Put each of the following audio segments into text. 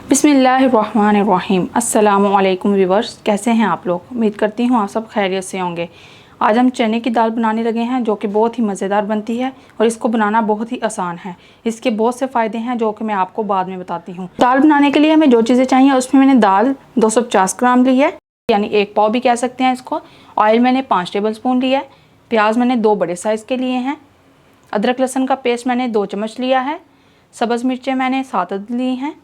बिस्मिल्लाहिर्रहमानिर्रहीम। अस्सलामु अलैकुम व्यूवर्स, कैसे हैं आप लोग? उम्मीद करती हूँ आप सब खैरियत से होंगे। आज हम चने की दाल बनाने लगे हैं जो कि बहुत ही मज़ेदार बनती है और इसको बनाना बहुत ही आसान है। इसके बहुत से फ़ायदे हैं जो कि मैं आपको बाद में बताती हूँ। दाल बनाने के लिए हमें जो चीज़ें चाहिए उसमें मैंने दाल 250 ग्राम ली है, यानी 1 पाव भी कह सकते हैं इसको। ऑयल मैंने 5 टेबल स्पून लिया है। प्याज मैंने 2 बड़े साइज़ के लिए हैं। अदरक लहसुन का पेस्ट मैंने 2 चम्मच लिया है। सब्ज़ मिर्चें मैंने 7 ली हैं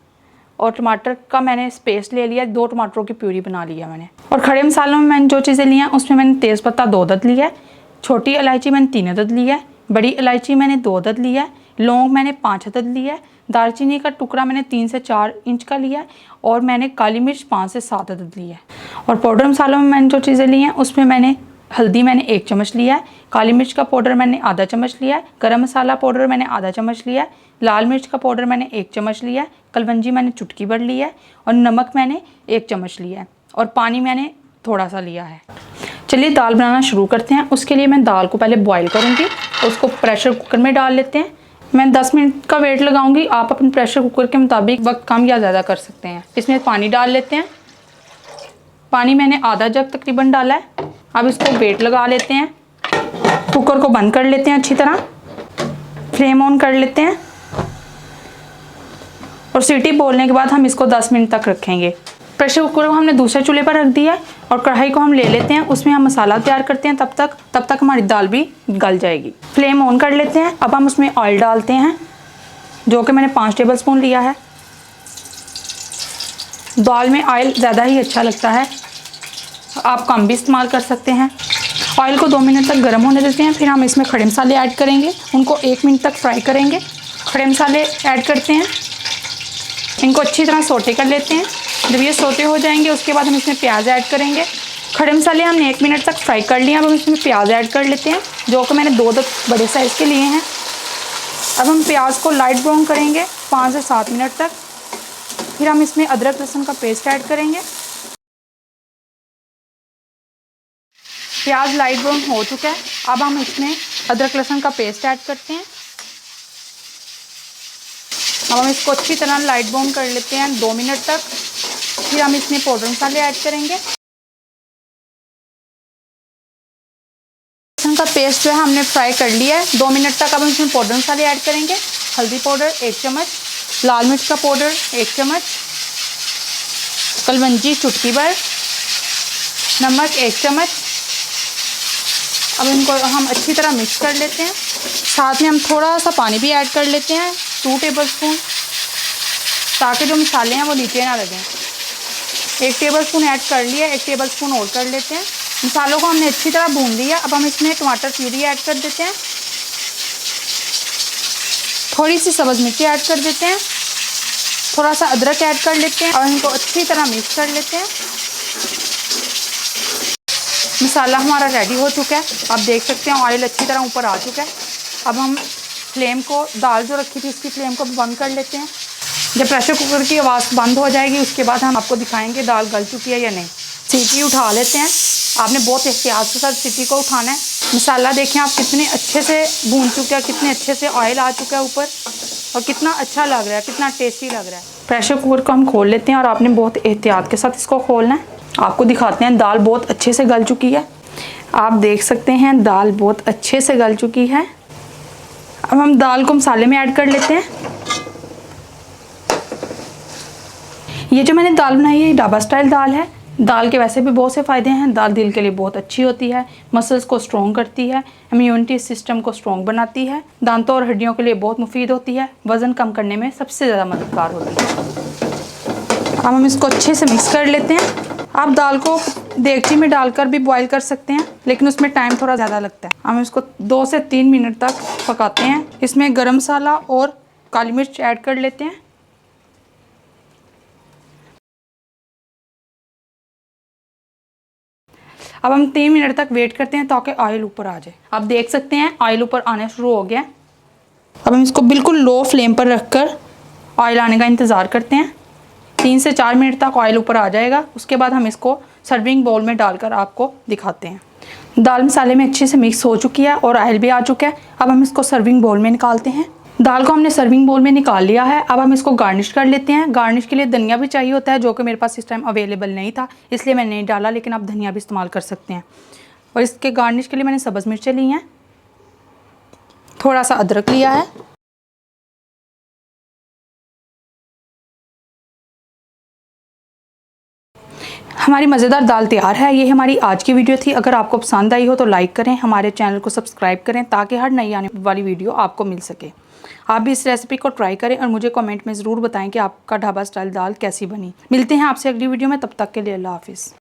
और टमाटर का मैंने पेस्ट ले लिया, 2 टमाटरों की प्यूरी बना लिया मैंने। और खड़े मसालों में मैंने जो चीज़ें ली हैं उसमें मैंने तेज़पत्ता 2 अदद लिया है, छोटी इलायची मैंने 3 अदद लिया है, बड़ी इलायची मैंने 2 अदद लिया है, लौंग मैंने 5 अदद लिया है, दालचीनी का टुकड़ा मैंने 3 से 4 इंच का लिया है और मैंने काली मिर्च 5 से 7 अदद लिया है। और पाउडर मसालों में मैंने जो चीज़ें ली हैं उसमें मैंने हल्दी मैंने 1 चम्मच लिया है, काली मिर्च का पाउडर मैंने आधा चम्मच लिया है, गरम मसाला पाउडर मैंने आधा चम्मच लिया है, लाल मिर्च का पाउडर मैंने 1 चम्मच लिया है, कलवंजी मैंने चुटकी भर लिया है और नमक मैंने 1 चम्मच लिया है और पानी मैंने थोड़ा सा लिया है। चलिए दाल बनाना शुरू करते हैं। उसके लिए मैं दाल को पहले बॉईल करूँगी, उसको प्रेशर कुकर में डाल लेते हैं। मैं 10 मिनट का वेट लगाऊंगी, आप अपने प्रेशर कुकर के मुताबिक वक्त कम या ज़्यादा कर सकते हैं। इसमें पानी डाल लेते हैं। पानी मैंने आधा जग तकरीबन डाला है। अब इसको वेट लगा लेते हैं, कुकर को बंद कर लेते हैं, अच्छी तरह फ्लेम ऑन कर लेते हैं और सीटी बोलने के बाद हम इसको 10 मिनट तक रखेंगे। प्रेशर कुकर को हमने दूसरे चूल्हे पर रख दिया है और कढ़ाई को हम ले लेते हैं, उसमें हम मसाला तैयार करते हैं। तब तक हमारी दाल भी गल जाएगी। फ्लेम ऑन कर लेते हैं। अब हम उसमें ऑयल डालते हैं जो कि मैंने 5 टेबल स्पून लिया है। दाल में ऑयल ज़्यादा ही अच्छा लगता है, आप कम भी इस्तेमाल कर सकते हैं। ऑयल को 2 मिनट तक गर्म होने देते हैं, फिर हम इसमें खड़े मसाले ऐड करेंगे, उनको 1 मिनट तक फ्राई करेंगे। खड़े मसाले ऐड करते हैं, इनको अच्छी तरह सोटे कर लेते हैं। जब ये सोटे हो जाएंगे उसके बाद हम इसमें प्याज ऐड करेंगे। खड़े मसाले हमने 1 मिनट तक फ्राई कर लिए। अब हम इसमें प्याज ऐड कर लेते हैं जो कि मैंने 2 बड़े साइज़ के लिए हैं। अब हम प्याज को लाइट ब्राउन करेंगे 5 से 7 मिनट तक। फिर हम इसमें अदरक लहसुन का पेस्ट ऐड करेंगे। प्याज लाइट ब्राउन हो चुका है। अब हम इसमें अदरक लहसुन का पेस्ट ऐड करते हैं। अब हम इसको अच्छी तरह लाइट ब्राउन कर लेते हैं 2 मिनट तक। फिर हम इसमें पाउडर मसाले ऐड करेंगे। लहसुन का पेस्ट जो है हमने फ्राई कर लिया है 2 मिनट तक। अब हम इसमें पाउडर मसाले ऐड करेंगे। हल्दी पाउडर 1 चम्मच, लाल मिर्च का पाउडर 1 चम्मच, कलवंजी चुटकी भर, नमक 1 चम्मच। अब इनको हम अच्छी तरह मिक्स कर लेते हैं। साथ में हम थोड़ा सा पानी भी ऐड कर लेते हैं 2 टेबल स्पून, ताकि जो मसाले हैं वो नीचे ना लगें। 1 टेबल स्पून ऐड कर लिया, 1 टेबल स्पून और कर लेते हैं। मसालों को हमने अच्छी तरह भून लिया। अब हम इसमें टमाटर प्यूरी ऐड कर देते हैं, थोड़ी सी सब्ज़ मिर्ची ऐड कर देते हैं, थोड़ा सा अदरक ऐड कर लेते हैं और इनको अच्छी तरह मिक्स कर लेते हैं। मसाला हमारा रेडी हो चुका है। आप देख सकते हैं ऑयल अच्छी तरह ऊपर आ चुका है। अब हम फ्लेम को, दाल जो रखी थी इसकी फ्लेम को बंद कर लेते हैं। जब प्रेशर कुकर की आवाज़ बंद हो जाएगी उसके बाद हम आपको दिखाएंगे दाल गल चुकी है या नहीं। सीटी उठा लेते हैं। आपने बहुत एहतियात के साथ सीटी को उठाना है। मसाला देखें आप कितने अच्छे से भून चुका है, कितने अच्छे से ऑयल आ चुका है ऊपर और कितना अच्छा लग रहा है, कितना टेस्टी लग रहा है। प्रेशर कुकर को हम खोल लेते हैं और आपने बहुत एहतियात के साथ इसको खोलना है। आपको दिखाते हैं दाल बहुत अच्छे से गल चुकी है। आप देख सकते हैं दाल बहुत अच्छे से गल चुकी है। अब हम दाल को मसाले में ऐड कर लेते हैं। ये जो मैंने दाल बनाई है ढाबा स्टाइल दाल है। दाल के वैसे भी बहुत से फ़ायदे हैं। दाल दिल के लिए बहुत अच्छी होती है, मसल्स को स्ट्रॉन्ग करती है, इम्यूनिटी सिस्टम को स्ट्रॉन्ग बनाती है, दांतों और हड्डियों के लिए बहुत मुफीद होती है, वज़न कम करने में सबसे ज़्यादा मददगार होती है। अब हम इसको अच्छे से मिक्स कर लेते हैं। आप दाल को देगची में डालकर भी बॉईल कर सकते हैं, लेकिन उसमें टाइम थोड़ा ज़्यादा लगता है। हम इसको 2 से 3 मिनट तक पकाते हैं। इसमें गरम मसाला और काली मिर्च ऐड कर लेते हैं। अब हम 3 मिनट तक वेट करते हैं ताकि ऑयल ऊपर आ जाए। आप देख सकते हैं ऑयल ऊपर आना शुरू हो गया। अब हम इसको बिल्कुल लो फ्लेम पर रखकर ऑयल आने का इंतज़ार करते हैं। 3 से 4 मिनट तक ऑयल ऊपर आ जाएगा। उसके बाद हम इसको सर्विंग बाउल में डालकर आपको दिखाते हैं। दाल मसाले में अच्छे से मिक्स हो चुकी है और ऑयल भी आ चुका है। अब हम इसको सर्विंग बाउल में निकालते हैं। दाल को हमने सर्विंग बोल में निकाल लिया है। अब हम इसको गार्निश कर लेते हैं। गार्निश के लिए धनिया भी चाहिए होता है, जो कि मेरे पास इस टाइम अवेलेबल नहीं था, इसलिए मैंने नहीं डाला, लेकिन आप धनिया भी इस्तेमाल कर सकते हैं। और इसके गार्निश के लिए मैंने सब्ज़ मिर्चें ली हैं, थोड़ा सा अदरक लिया है, हमारी मज़ेदार दाल तैयार है। ये हमारी आज की वीडियो थी। अगर आपको पसंद आई हो तो लाइक करें, हमारे चैनल को सब्सक्राइब करें, ताकि हर नई आने वाली वीडियो आपको मिल सके। आप भी इस रेसिपी को ट्राई करें और मुझे कमेंट में ज़रूर बताएं कि आपका ढाबा स्टाइल दाल कैसी बनी। मिलते हैं आपसे अगली वीडियो में, तब तक के लिए अल्लाह हाफिज़।